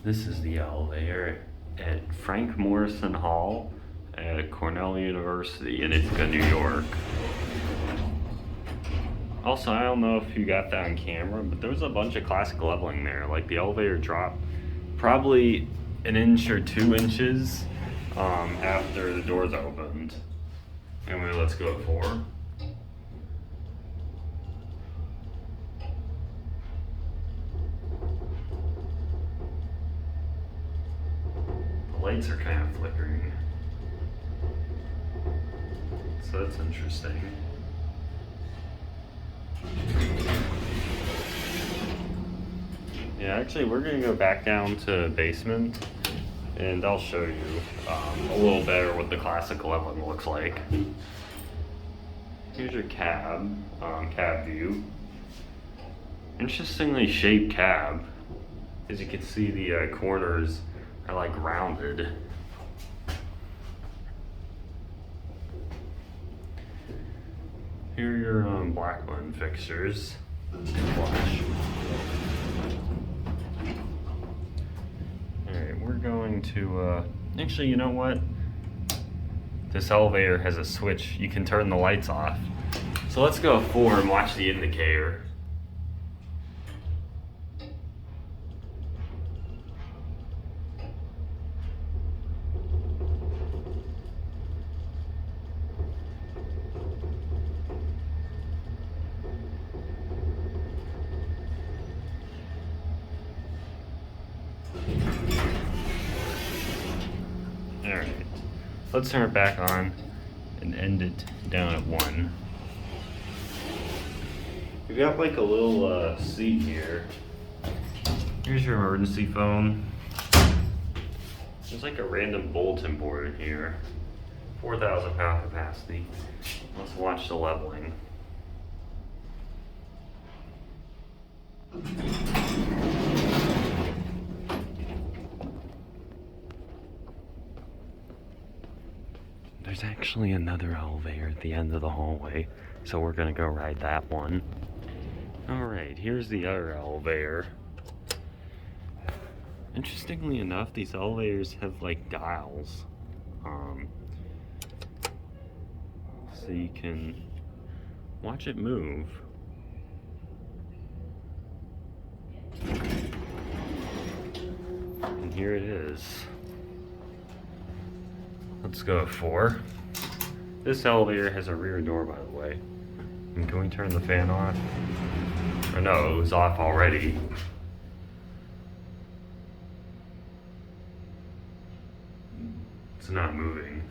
This is the elevator at Toni Morrison Hall at Cornell University in Ithaca, New York. Also, I don't know if you got that on camera, but there was a bunch of classic leveling there. Like the elevator dropped probably an inch or 2 inches after the doors opened. Anyway, let's go at 4. The lights are kind of flickering, so that's interesting. Yeah, actually, we're gonna go back down to the basement, and I'll show you a little better what the classic leveling looks like. Here's your cab view. Interestingly shaped cab. As you can see, the corners are like rounded. Here are your black button fixtures. Flash. Alright, we're going to, actually, you know what? This elevator has a switch. You can turn the lights off. So let's go 4 and watch the indicator. Alright, let's turn it back on and end it down at 1. We've got like a little seat here. Here's your emergency phone. There's like a random bulletin board in here. 4,000 pound capacity. Let's watch the leveling. There's actually another elevator at the end of the hallway, so we're gonna go ride that one. Alright, here's the other elevator. Interestingly enough, these elevators have like dials. So you can watch it move. And here it is. Let's go at 4. This elevator has a rear door, by the way. And can we turn the fan off? Or no, it was off already. It's not moving.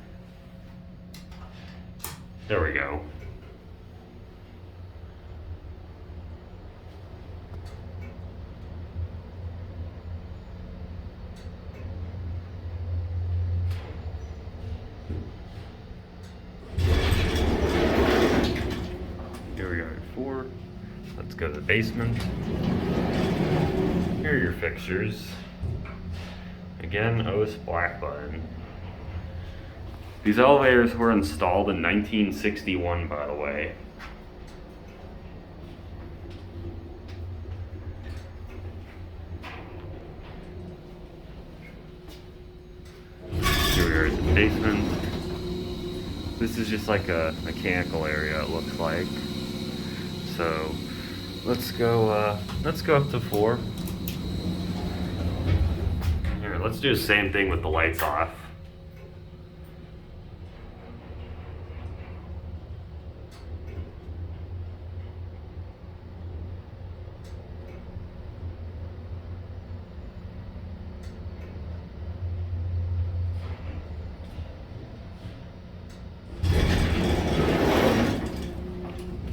There we go. Here we are at 4. Let's go to the basement. Here are your fixtures. Again, Otis black button. These elevators were installed in 1961, by the way. Here we are at the basement. This is just like a mechanical area, it looks like. So let's go up to 4. Here, let's do the same thing with the lights off.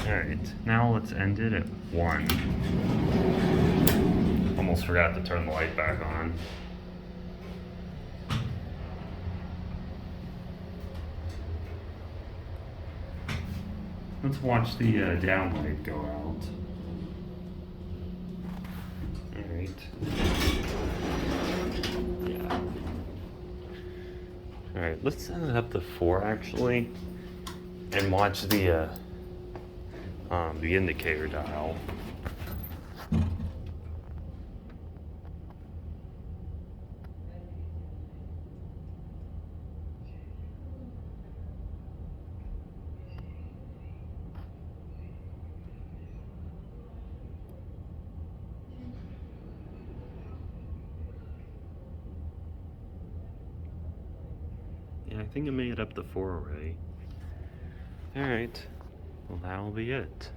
Alright, now let's end it at 1. Almost forgot to turn the light back on. Let's watch the down light go out. Alright. Yeah. Alright, let's set it up to 4 actually. And watch the indicator dial. Yeah, I think I made it up to 4 already. Alright, well that'll be it.